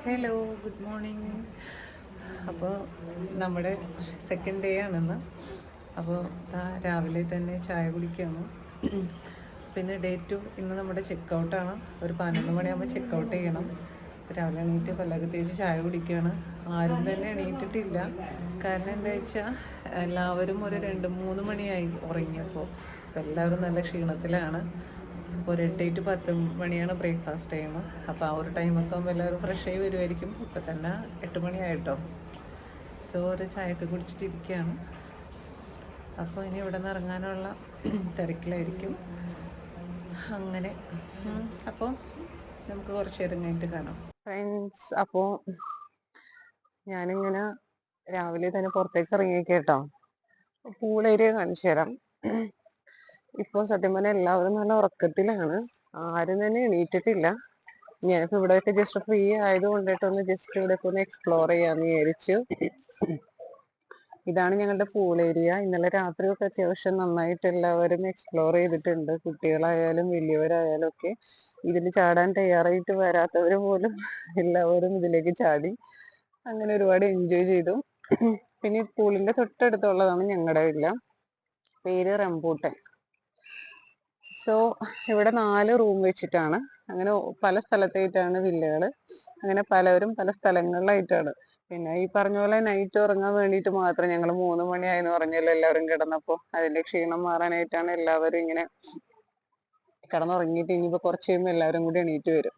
Hello, good morning. അപ്പോൾ നമ്മുടെ second day ആണെന്ന്. അപ്പോൾ രാവിലെ തന്നെ ചായ കുടിക്കുകയാണ്. പിന്നെ ഡേ 2 ഇന്ന് നമ്മുടെ ചെക്കൗട്ടാണ്. ഒരു 11 മണിയാകുമ്പോൾ ചെക്കൗട്ട് ചെയ്യണം. രാവിലെ എണീറ്റ് പല്ലൊക്കെ തേച്ച് ചായ കുടിക്കുകയാണ്. ആരും തന്നെ എണീറ്റിട്ടില്ല. കാരണം എന്താ വെച്ചാൽ എല്ലാവരും ഒരു 2-3 മണിയായി ഉറങ്ങിയപ്പോൾ. അപ്പോൾ എല്ലാവരും നല്ല ക്ഷീണത്തിലാണ്. അപ്പോൾ ഒരു 8-10 മണിയാണ് ബ്രേക്ക്ഫാസ്റ്റ് ടൈം. അപ്പോൾ ആ ഒരു ടൈമൊക്കെ ആകുമ്പോൾ എല്ലാവരും ഫ്രഷായി വരുമായിരിക്കും. ഇപ്പം തന്നെ 8 മണിയായിട്ടോ. സോ ഒരു ചായയൊക്കെ കുടിച്ചിട്ടിരിക്കുകയാണ്. അപ്പോൾ ഇനി ഇവിടെ നിന്ന് ഇറങ്ങാനുള്ള തിരക്കിലായിരിക്കും. അങ്ങനെ അപ്പോൾ നമുക്ക് കുറച്ച് നേരം കഴിഞ്ഞിട്ട് കാണാം ഫ്രണ്ട്സ്. അപ്പോൾ ഞാനിങ്ങനെ രാവിലെ തന്നെ പുറത്തേക്ക് ഇറങ്ങിയേക്കേട്ടോ. പൂൾ ഏരിയ കാണിച്ചു തരാം. ഇപ്പോൾ സത്യം പറഞ്ഞാൽ എല്ലാവരും നല്ല ഉറക്കത്തിലാണ്. ആരും തന്നെ എണീറ്റിട്ടില്ല. ഞാനിപ്പോൾ ഇവിടെയൊക്കെ ജസ്റ്റ് ഫ്രീ ആയത് കൊണ്ടിട്ടൊന്ന് ജസ്റ്റ് ഇവിടെയൊക്കെ ഒന്ന് എക്സ്പ്ലോർ ചെയ്യാന്ന് വിചാരിച്ചു. ഇതാണ് ഞങ്ങളുടെ പൂൾ ഏരിയ. ഇന്നലെ രാത്രിയൊക്കെ അത്യാവശ്യം നന്നായിട്ട് എല്ലാവരും എക്സ്പ്ലോർ ചെയ്തിട്ടുണ്ട്. കുട്ടികളായാലും വലിയവരായാലും ഒക്കെ ഇതിൽ ചാടാൻ തയ്യാറായിട്ട് വരാത്തവർ പോലും എല്ലാവരും ഇതിലേക്ക് ചാടി. അങ്ങനെ ഒരുപാട് എൻജോയ് ചെയ്തു. പിന്നെ ഈ പൂളിന്റെ തൊട്ടടുത്തുള്ളതാണ് ഞങ്ങളുടെ വില്ല. പേര് റംബൂട്ടൻ. സോ ഇവിടെ 4 റൂം വെച്ചിട്ടാണ്. അങ്ങനെ പല സ്ഥലത്തായിട്ടാണ് വില്ലകൾ. അങ്ങനെ പലവരും പല സ്ഥലങ്ങളിലായിട്ടാണ്. പിന്നെ ഈ പറഞ്ഞ പോലെ നൈറ്റ് ഉറങ്ങാൻ വേണ്ടിയിട്ട് മാത്രം ഞങ്ങൾ 3 മണിയായെന്ന് പറഞ്ഞല്ലോ എല്ലാവരും കിടന്നപ്പോൾ. അതിന്റെ ക്ഷീണം മാറാനായിട്ടാണ് എല്ലാവരും ഇങ്ങനെ കിടന്നുറങ്ങിയിട്ട് ഇനിയിപ്പോൾ കുറച്ച് കഴിയുമ്പോൾ എല്ലാവരും കൂടി എണീറ്റ് വരും.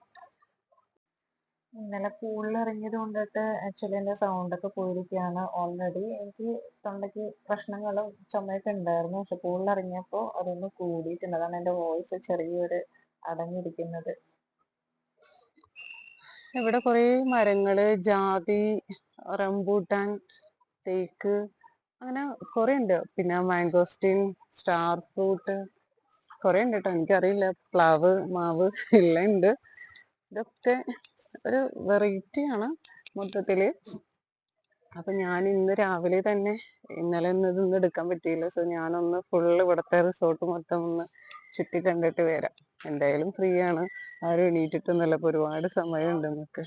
ഇന്നലെ പൂളിൽ ഇറങ്ങിയത് കൊണ്ടിട്ട് ആക്ച്വലി എൻ്റെ സൗണ്ടൊക്കെ പോയിരിക്കുകയാണ്. ഓൾറെഡി എനിക്ക് തൊണ്ടയ്ക്ക് പ്രശ്നങ്ങളും ചുമയൊക്കെ ഉണ്ടായിരുന്നു. പക്ഷെ പൂളിൽ ഇറങ്ങിയപ്പോൾ അതൊന്ന് കൂടിയിട്ടുണ്ട്. അതാണ് എൻ്റെ വോയിസ് ചെറിയൊരു അടങ്ങിയിരിക്കുന്നത്. ഇവിടെ കുറേ മരങ്ങള്, ജാതി, റംബൂട്ടാൻ, തേക്ക്, അങ്ങനെ കുറെ ഉണ്ട്. പിന്നെ മാംഗോസ്റ്റീൻ, സ്റ്റാർ ഫ്രൂട്ട് കുറെ ഉണ്ട് കേട്ടോ. എനിക്കറിയില്ല. പ്ലാവ്, മാവ് എല്ലാം ഉണ്ട്. ഇതൊക്കെ ഒരു വെറൈറ്റി ആണ് മൊത്തത്തില്. അപ്പൊ ഞാൻ ഇന്ന് രാവിലെ തന്നെ, ഇന്നലെ ഇതൊന്നും എടുക്കാൻ പറ്റിയില്ല. സോ ഞാനൊന്ന് ഫുള്ള് ഇവിടുത്തെ റിസോർട്ട് മൊത്തം ഒന്ന് ചുറ്റി കണ്ടിട്ട് വരാം. എന്തായാലും ഫ്രീ ആണ്, ആരും എണീറ്റിട്ടൊന്നുമല്ല. ഇപ്പൊ ഒരുപാട് സമയമുണ്ട് നമുക്ക്.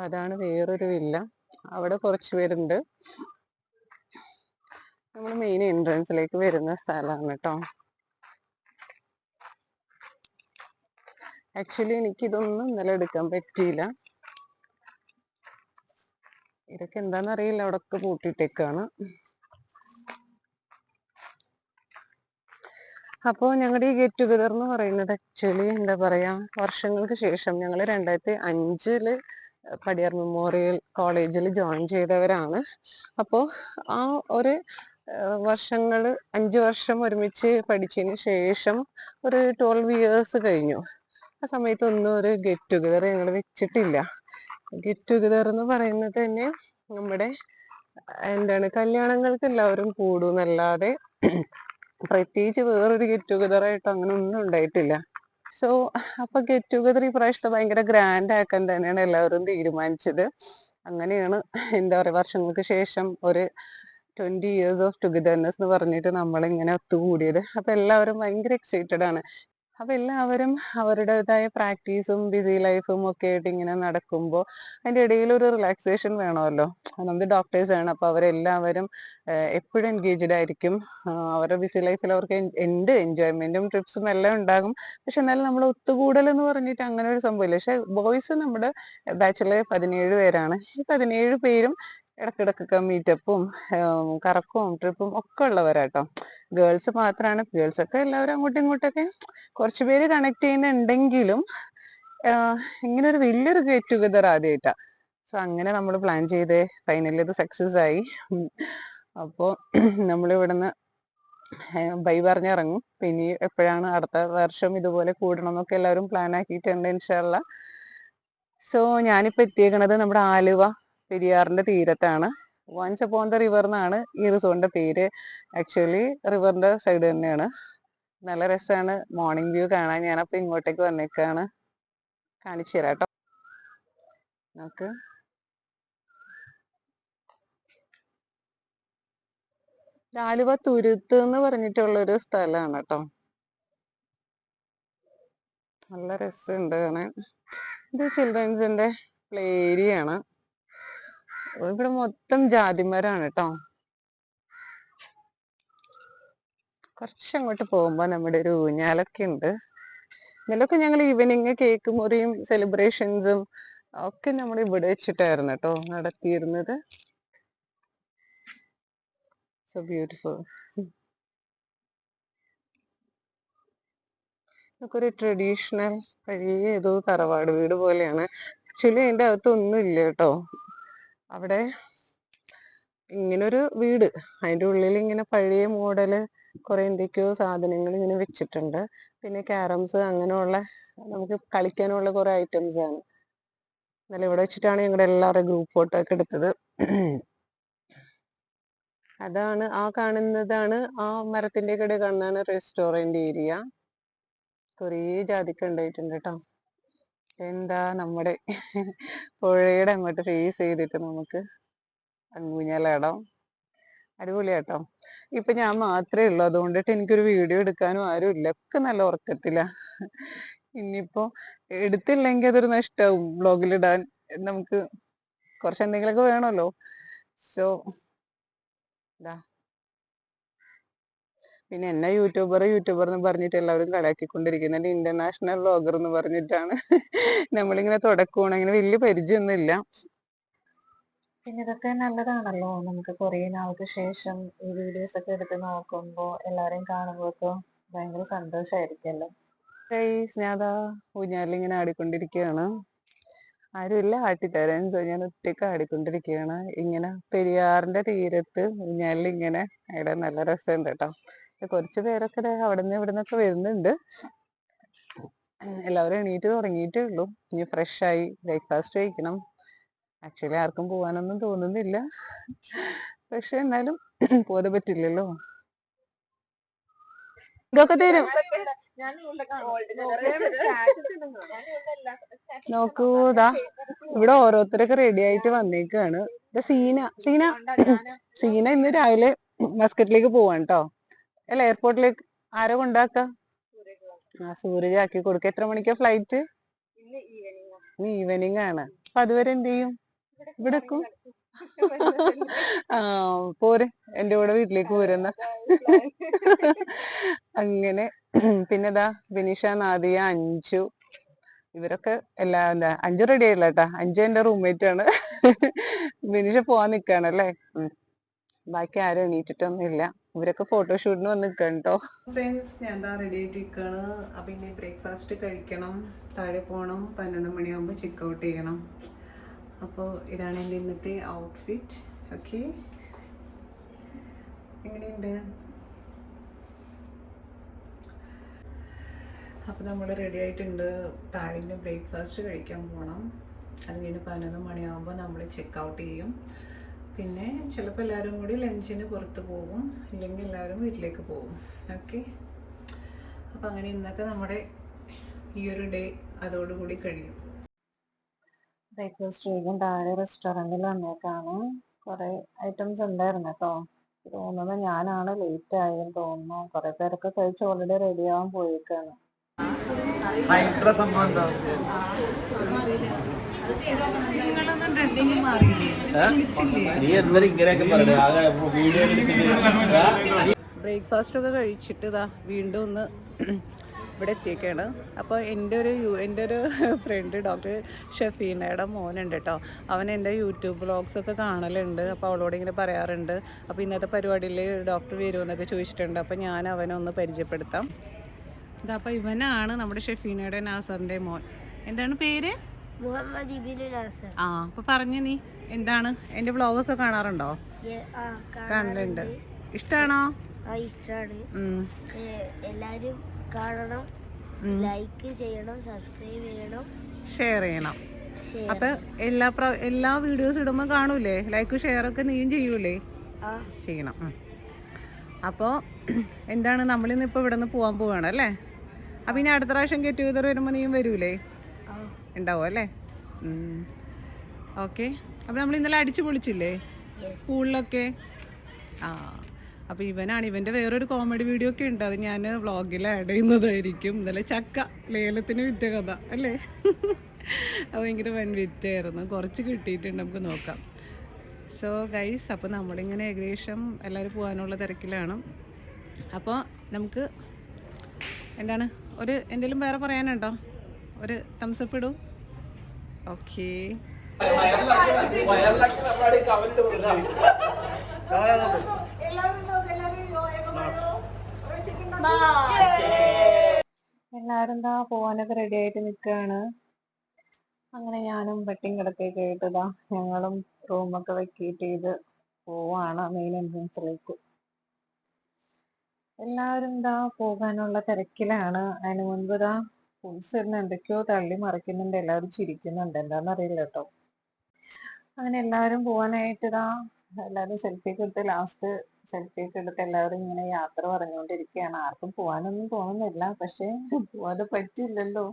അതാണ് വേറൊരു വില്ല. അവിടെ കുറച്ച് പേരുണ്ട്. നമ്മൾ മെയിൻ എൻട്രൻസിലേക്ക് വരുന്ന സ്ഥലമാണ് കേട്ടോ. ആക്ച്വലി എനിക്കിതൊന്നും ഇന്നലെ എടുക്കാൻ പറ്റിയില്ല. ഇതൊക്കെ എന്താണെന്നറിയില്ല, അവിടെയൊക്കെ പൂട്ടിയിട്ടേക്കാണ്. അപ്പോൾ ഞങ്ങളുടെ ഈ ഗെറ്റ് ടുഗദർ എന്ന് പറയുന്നത് ആക്ച്വലി എന്താ പറയാ, വർഷങ്ങൾക്ക് ശേഷം ഞങ്ങൾ 2005 പടിയാർ മെമ്മോറിയൽ കോളേജിൽ ജോയിൻ ചെയ്തവരാണ്. അപ്പോൾ ആ ഒരു വർഷങ്ങൾ 5 വർഷം ഒരുമിച്ച് പഠിച്ചതിന് ശേഷം ഒരു 12 ഇയേഴ്സ് കഴിഞ്ഞു. ആ സമയത്തൊന്നും ഒരു ഗെറ്റ് ടുഗദർ ഞങ്ങൾ വെച്ചിട്ടില്ല. ഗെറ്റ് ടുഗദർ എന്ന് പറയുന്നത് തന്നെ നമ്മുടെ എന്താണ്, കല്യാണങ്ങൾക്ക് എല്ലാവരും കൂടുന്നല്ലാതെ പ്രത്യേകിച്ച് വേറൊരു ഗെറ്റ് ടുഗദർ ആയിട്ട് അങ്ങനെ ഒന്നും ഉണ്ടായിട്ടില്ല. സോ അപ്പൊ ഗെറ്റ് ടുഗദർ ഈ പ്രാവശ്യത്തെ ഭയങ്കര ഗ്രാൻഡ് ആക്കാൻ തന്നെയാണ് എല്ലാവരും തീരുമാനിച്ചത്. അങ്ങനെയാണ് എന്താ പറയുക, വർഷങ്ങൾക്ക് ശേഷം ഒരു 20 ഇയേഴ്സ് ഓഫ് ടുഗദർനെസ് എന്ന് പറഞ്ഞിട്ട് നമ്മളിങ്ങനെ ഒത്തുകൂടിയത്. അപ്പൊ എല്ലാവരും ഭയങ്കര എക്സൈറ്റഡ് ആണ്. അപ്പൊ എല്ലാവരും അവരുടേതായ പ്രാക്ടീസും ബിസി ലൈഫും ഒക്കെ ആയിട്ട് ഇങ്ങനെ നടക്കുമ്പോൾ അതിന്റെ ഇടയിൽ ഒരു റിലാക്സേഷൻ വേണമല്ലോ. നമുക്ക് ഡോക്ടേഴ്സ് ആണ്, അപ്പൊ അവരെല്ലാവരും എപ്പോഴും എൻഗേജ്ഡ് ആയിരിക്കും. അവരുടെ ബിസി ലൈഫിൽ അവർക്ക് എന്ത് എൻജോയ്മെന്റും ട്രിപ്സും എല്ലാം ഉണ്ടാകും. പക്ഷെ എന്നാലും നമ്മൾ ഒത്തുകൂടൽ എന്ന് പറഞ്ഞിട്ട് അങ്ങനെ ഒരു സംഭവമില്ല. പക്ഷെ ബോയ്സ് നമ്മുടെ ബാച്ചിലെ 17 പേരാണ്. ഈ 17 പേരും ഇടക്കിടക്കൊക്കെ മീറ്റപ്പും കറക്കവും ട്രിപ്പും ഒക്കെ ഉള്ളവരാട്ടോ. ഗേൾസ് മാത്രമാണ്, ഗേൾസ് ഒക്കെ എല്ലാവരും അങ്ങോട്ടും ഇങ്ങോട്ടൊക്കെ കുറച്ച് പേര് കണക്ട് ചെയ്യുന്നുണ്ടെങ്കിലും ഇങ്ങനെ ഒരു വലിയൊരു ഗെറ്റ് ടുഗദർ ആദ്യമായിട്ടാ. സോ അങ്ങനെ നമ്മൾ പ്ലാൻ ചെയ്ത് ഫൈനലി അത് സക്സസ് ആയി. അപ്പോൾ നമ്മൾ ഇവിടുന്ന് ബൈ പറഞ്ഞിറങ്ങും. പിന്നെ എപ്പോഴാണ് അടുത്ത വർഷം ഇതുപോലെ കൂടണം എന്നൊക്കെ എല്ലാവരും പ്ലാൻ ആക്കിയിട്ടുണ്ട് ഇൻഷാല്ല. സോ ഞാനിപ്പോ എത്തിയേക്കണത് നമ്മുടെ ആലുവ പെരിയാറിന്റെ തീരത്താണ്. വൺസ് അപ്പോൺ ദ റിവർ എന്നാണ് ഈ റിസോർട്ടിന്റെ പേര്. ആക്ച്വലി റിവറിന്റെ സൈഡ് തന്നെയാണ്. നല്ല രസമാണ് മോർണിംഗ് വ്യൂ കാണാൻ. ഞാനപ്പോ ഇങ്ങോട്ടേക്ക് വന്നേക്കാണ്, കാണിച്ചു തരാം കേട്ടോ. നമുക്ക് ആലുവ തുരുത്ത് എന്ന് പറഞ്ഞിട്ടുള്ളൊരു സ്ഥലമാണ് കേട്ടോ. നല്ല രസമുണ്ട് കാണാൻ. ഇത് ചിൽഡ്രൻസിന്റെ പ്ലേ ഏരിയ ആണ്. ഇവിടെ മൊത്തം ജാതിമരാണ് കേട്ടോ. കുറച്ചങ്ങോട്ട് പോകുമ്പോ നമ്മുടെ ഒരു ഊഞ്ഞാലൊക്കെ ഉണ്ട്. ഇതിലൊക്കെ ഞങ്ങൾ ഈവനിങ് കേക്ക് മുറിയും സെലിബ്രേഷൻസും ഒക്കെ നമ്മൾ ഇവിടെ വെച്ചിട്ടായിരുന്നു കേട്ടോ നടത്തിയിരുന്നത്. So beautiful. ഇതൊക്കെ ഒരു ട്രഡീഷണൽ പഴയ ഏതോ തറവാട് വീട് പോലെയാണ്. ആക്ച്വലി അതിൻ്റെ അകത്തൊന്നും ഇല്ല കേട്ടോ. അവിടെ ഇങ്ങനൊരു വീട്, അതിൻ്റെ ഉള്ളിൽ ഇങ്ങനെ പഴയ മോഡല് കുറെ എന്തൊക്കെയോ സാധനങ്ങൾ ഇങ്ങനെ വെച്ചിട്ടുണ്ട്. പിന്നെ ക്യാരംസ് അങ്ങനെയുള്ള നമുക്ക് കളിക്കാനുള്ള കുറെ ഐറ്റംസ് ആണ്. എന്നാലും ഇവിടെ വെച്ചിട്ടാണ് ഞങ്ങളുടെ എല്ലാവരുടെയും ഗ്രൂപ്പ് ഫോട്ടോ ഒക്കെ എടുത്തത്. അതാണ് ആ കാണുന്നതാണ്, ആ മരത്തിന്റെ കട കാണുന്നതാണ് റെസ്റ്റോറന്റ് ഏരിയ. കുറേ ജാതിക്ക ഉണ്ടായിട്ടുണ്ട് കേട്ടോ. എന്താ നമ്മുടെ പുഴയുടെ അങ്ങോട്ട് ഫേസ് ചെയ്തിട്ട് നമുക്ക് ഊഞ്ഞാലാടാം. അടിപൊളിയാട്ടോ. ഇപ്പൊ ഞാൻ മാത്രമേ ഉള്ളൂ, അതുകൊണ്ടിട്ട് എനിക്കൊരു വീഡിയോ എടുക്കാനും ആരും ഇല്ല. ഒക്കെ നല്ല ഉറക്കത്തില്ല. ഇനിയിപ്പോ എടുത്തില്ലെങ്കിൽ അതൊരു നഷ്ടാവും ബ്ലോഗിലിടാൻ. നമുക്ക് കുറച്ച് എന്തെങ്കിലുമൊക്കെ വേണമല്ലോ. സോ ഇതാ, പിന്നെ എന്നെ യൂട്യൂബർ എന്ന് പറഞ്ഞിട്ട് എല്ലാവരും കളിയാക്കിക്കൊണ്ടിരിക്കുന്നുണ്ട്. ഇന്റർനാഷണൽ വ്ളോഗർ എന്ന് പറഞ്ഞിട്ടാണ്. നമ്മളിങ്ങനെ തുടക്കമാണ്, അങ്ങനെ വലിയ പരിചയമൊന്നും ഇല്ല. പിന്നെ ഇതൊക്കെ നല്ലതാണല്ലോ, നമുക്ക് കുറേ നാൾക്ക് ശേഷം ഈ വീഡിയോസ് ഒക്കെ എടുത്ത് നോക്കുമ്പോൾ എല്ലാവരെയും കാണുമ്പോഴൊക്കെ ഭയങ്കര സന്തോഷമായിരിക്കുമല്ലോ. ഞാനതാ ഊഞ്ഞാലിങ്ങനെ ആടിക്കൊണ്ടിരിക്കുകയാണ്. ആരുമില്ല ആട്ടിത്തരാൻ. സോ ഞാൻ ഒറ്റയ്ക്ക് ആടിക്കൊണ്ടിരിക്കുകയാണ്. ഇങ്ങനെ പെരിയാറിന്റെ തീരത്ത് ഊഞ്ഞാലിങ്ങനെ അവിടെ നല്ല രസമുണ്ട് കേട്ടോ. കുറച്ച് പേരൊക്കെ അവിടെ നിന്ന് ഇവിടെ നിന്നൊക്കെ വരുന്നുണ്ട്. എല്ലാവരും എണീറ്റ് തുടങ്ങിയിട്ടേ ഉള്ളൂ. ഇനി ഫ്രഷ് ആയി ബ്രേക്ക്ഫാസ്റ്റ് കഴിക്കണം. ആക്ച്വലി ആർക്കും പോകാനൊന്നും തോന്നുന്നില്ല, പക്ഷെ എന്നാലും പോകാതെ പറ്റില്ലല്ലോ. ഇതൊക്കെ തരും. നോക്കൂതാ, ഇവിടെ ഓരോരുത്തരൊക്കെ റെഡി ആയിട്ട് വന്നേക്കാണ്. സീന സീന സീന ഇന്ന് രാവിലെ മസ്കറ്റിലേക്ക് പോവാണ് കേട്ടോ. അല്ല, എയർപോർട്ടിലേക്ക്. ആരോ കൊണ്ടാക്ക? സൂരജ് ആക്കി കൊടുക്ക. എത്ര മണിക്കാ ഫ്ലൈറ്റ്? ഇന്ന് ഈവനിങ് ആണ്. അപ്പൊ അതുവരെ എന്ത് ചെയ്യും? ഇവിടെ ആ പോരെ, എന്റെ കൂടെ വീട്ടിലേക്ക് പോരുന്ന. അങ്ങനെ പിന്നെതാ ബിനിഷ, നാദിയ, അഞ്ചു, ഇവരൊക്കെ എന്താ അഞ്ചു റെഡി ആയില്ല കേട്ടാ. അഞ്ചു എന്റെ റൂംമേറ്റ് ആണ്. ബിനിഷ പോവാൻ നിക്കാണല്ലേ. ബാക്കി ആരും എണീറ്റിട്ടൊന്നും ഇല്ല. ഇവരൊക്കെ ഫോട്ടോഷൂട്ടിന് വന്ന് നിൽക്കണം കേട്ടോ. ഫ്രണ്ട്സ്, ഞാൻ എന്താ റെഡി ആയിട്ട് നിൽക്കുകയാണ്. അപ്പം ഇനി ബ്രേക്ക്ഫാസ്റ്റ് കഴിക്കണം, താഴെ പോകണം, 11 മണിയാകുമ്പോൾ ചെക്ക് ഔട്ട് ചെയ്യണം. അപ്പോൾ ഇതാണ് എൻ്റെ ഇന്നത്തെ ഔട്ട്ഫിറ്റ്. ഓക്കെ, എങ്ങനെയുണ്ട്? അപ്പോൾ നമ്മൾ റെഡി ആയിട്ടുണ്ട്. താഴെ ബ്രേക്ക്ഫാസ്റ്റ് കഴിക്കാൻ പോകണം. അത് കഴിഞ്ഞ് 11 മണിയാകുമ്പോൾ നമ്മൾ ചെക്ക് ഔട്ട് ചെയ്യും. പിന്നെ ചിലപ്പോൾ എല്ലാവരും കൂടി ലഞ്ചിന് പുറത്ത് പോകും, ഇല്ലെങ്കിൽ എല്ലാവരും വീട്ടിലേക്ക് പോകും. ഓക്കെ, അപ്പോൾ അങ്ങനെ ഇന്നത്തെ നമ്മുടെ ഈ ഒരു ഡേ അതോടുകൂടി കഴിയും. ബ്രേക്ക്ഫാസ്റ്റ് കഴിക്കാൻ താഴെ റെസ്റ്റോറൻറ്റിൽ വന്നേക്കാണ്. കുറേ ഐറ്റംസ് ഉണ്ടായിരുന്നു കേട്ടോ. തോന്നുന്നത് ഞാനാണ് ലേറ്റ് ആയെന്ന് തോന്നുന്നു. കുറേ പേരൊക്കെ കഴിച്ച് ഓൾറെഡി റെഡി ആവാൻ പോയേക്കാണ്. ബ്രേക്ക്ഫാസ്റ്റ് ഒക്കെ കഴിച്ചിട്ട് ഇതാ വീണ്ടും ഒന്ന് ഇവിടെ എത്തിയേക്കാണ്. അപ്പോൾ എൻ്റെ ഒരു ഫ്രണ്ട് ഡോക്ടർ ഷഫീനയുടെ മോനുണ്ട് കേട്ടോ. അവൻ എൻ്റെ യൂട്യൂബ് വ്ളോഗ്സൊക്കെ കാണലുണ്ട്. അപ്പോൾ അവളോട് ഇങ്ങനെ പറയാറുണ്ട്. അപ്പോൾ ഇന്നത്തെ പരിപാടിയിൽ ഡോക്ടർ വരുമെന്നൊക്കെ ചോദിച്ചിട്ടുണ്ട്. അപ്പോൾ ഞാൻ അവനൊന്ന് പരിചയപ്പെടുത്താം. ഇതാ, അപ്പോൾ ഇവനാണ് നമ്മുടെ ഷഫീനയുടെ നാസറിൻ്റെ മോൻ. എന്താണ് പേര്? മുഹമ്മദ് ഇബ്നു നാസർ. ആ, അപ്പോൾ പറഞ്ഞു, നീ എന്താണ് എൻ്റെ വ്ളോഗൊക്കെ കാണാറുണ്ടോ? കാണലുണ്ട്. ഇഷ്ടമാണോ? ഇഷ്ടമാണ്. എല്ലാവരും കാണണം, ലൈക്ക് ചെയ്യണം, സബ്സ്ക്രൈബ് ചെയ്യണം, ഷെയർ ചെയ്യണം. അപ്പൊ എല്ലാ വീഡിയോസ് ഇടുമ്പോൾ കാണൂലേ? ലൈക്ക് ഷെയർ ഒക്കെ നീയും ചെയ്യൂലേ? ചെയ്യണം. അപ്പോൾ എന്താണ്, നമ്മളിന്ന് ഇപ്പോൾ ഇവിടെ നിന്ന് പോകാൻ പോവാണ് അല്ലേ? അപ്പം ഇനി അടുത്ത പ്രാവശ്യം ഗെറ്റ് ടുഗദർ വരുമ്പോൾ നീയും വരൂലേ? ഉണ്ടാവും അല്ലേ? ഓക്കെ, അപ്പം നമ്മൾ ഇന്നലെ അടിച്ചു പൊളിച്ചില്ലേ പൂളിലൊക്കെ? ആ, അപ്പോൾ ഇവനാണ്, ഇവൻ്റെ വേറൊരു കോമഡി വീഡിയോ ഒക്കെ ഉണ്ട്, അത് ഞാൻ വ്ളോഗിൽ ആഡ് ചെയ്യുന്നതായിരിക്കും. ഇന്നലെ ചക്ക ലേലത്തിന് വിറ്റ കഥ അല്ലേ. അത് ഭയങ്കര വൻ വിറ്റായിരുന്നു, കുറച്ച് കിട്ടിയിട്ടുണ്ട്, നമുക്ക് നോക്കാം. സോ ഗൈസ്, അപ്പോൾ നമ്മളിങ്ങനെ ഏകദേശം എല്ലാവരും പോകാനുള്ള തിരക്കിലാണ്. അപ്പോൾ നമുക്ക് എന്താണ് എന്തെങ്കിലും വേറെ പറയാനുണ്ടോ? ഒരു തംസപ്പ് ഇടൂ. ഓക്കേ, എല്ലാവരും എന്താ പോവാനൊക്കെ റെഡി ആയിട്ട് നിൽക്കുകയാണ്. അങ്ങനെ ഞാനും വെട്ടിങ് കിടക്കൊക്കെ ആയിട്ടതാ ഞങ്ങളും റൂമൊക്കെ വെക്കേറ്റ് ചെയ്ത് പോവാണ് മെയിൻ എൻട്രൻസിലേക്ക്. എല്ലാവരും എന്താ പോകാനുള്ള തിരക്കിലാണ്. അതിന് മുൻപ് ഇതാ ഫുഡ്സ് എന്തൊക്കെയോ തള്ളി മറിക്കുന്നുണ്ട്, എല്ലാവരും ചിരിക്കുന്നുണ്ട്, എന്താണെന്നറിയില്ല കേട്ടോ. അങ്ങനെ എല്ലാവരും പോകാനായിട്ട് ഇതാ എല്ലാവരും സെൽഫിയൊക്കെ എടുത്ത് ലാസ്റ്റ് സെൽഫിയൊക്കെ എടുത്ത് എല്ലാവരും ഇങ്ങനെ യാത്ര പറഞ്ഞുകൊണ്ടിരിക്കുകയാണ്. ആർക്കും പോകാനൊന്നും തോന്നുന്നില്ല, പക്ഷെ പോവാതെ പറ്റില്ലല്ലോ.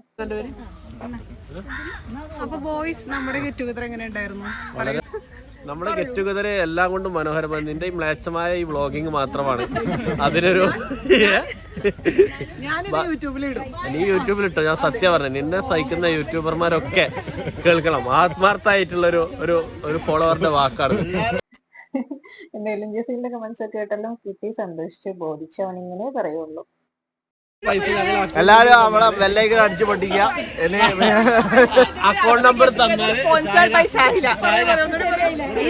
അപ്പൊ ബോയ്സ്, നമ്മുടെ ഗെറ്റ് ടുഗദർ എങ്ങനെ ഉണ്ടായിരുന്നു? നമ്മുടെ ഗെറ്റ് ടുഗദർ എല്ലാം കൊണ്ടും മനോഹരമാണ്. നിന്റെ ഈ മ്ലേച്ഛമായ ഈ വ്ളോഗിങ് മാത്രമാണ് അതിനൊരു നീ യൂട്യൂബിലിട്ടോ. ഞാൻ സത്യം പറഞ്ഞു, നിന്നെ സഹിക്കുന്ന യൂട്യൂബർമാരൊക്കെ കേൾക്കണം. ആത്മാർത്ഥമായിട്ടുള്ള ഒരു ഫോളോവറുടെ വാക്കാണ്. എന്തായാലും ജസീലിന്റെ കമന്റ്സ് ഒക്കെ കേട്ടല്ലോ, കിട്ടി, സന്തോഷിച്ച്, ബോധിച്ചവനിങ്ങനെ പറയുള്ളൂ. എല്ലാരും അവളെ ബെല്ലൈക്കൺ അടിച്ചു പൊട്ടിക്കുക. Account number sponsored by Shahila. ഈ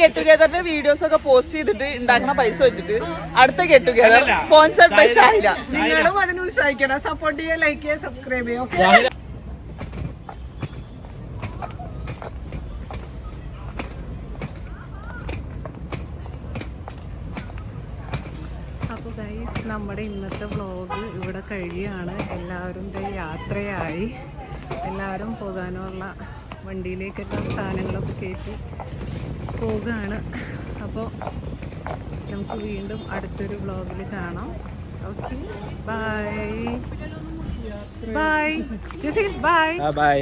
ഗെറ്റ് ടുഗദറിന്റെ വീഡിയോസ് ഒക്കെ പോസ്റ്റ് ചെയ്തിട്ട് ഉണ്ടാക്കുന്ന പൈസ വെച്ചിട്ട് അടുത്ത get together sponsored by Shahila. നിങ്ങളും അതിന് ഉത്സാഹിക്കണം, സപ്പോർട്ട് ചെയ്യുക, ലൈക്ക് ചെയ്യുക, സബ്സ്ക്രൈബ് ചെയ്യുക. അപ്പോൾ ഗൈസ്, നമ്മുടെ ഇന്നത്തെ വ്ളോഗ് ഇവിടെ കഴിയുകയാണ്. എല്ലാവരും യാത്രയായി, എല്ലാവരും പോകാനുള്ള വണ്ടിയിലേക്കൊക്കെ സാധനങ്ങളൊക്കെ കയറ്റി പോകുകയാണ്. അപ്പോൾ നമുക്ക് വീണ്ടും അടുത്തൊരു വ്ളോഗിൽ കാണാം. Okay, bye bye Jaseel, bye bye.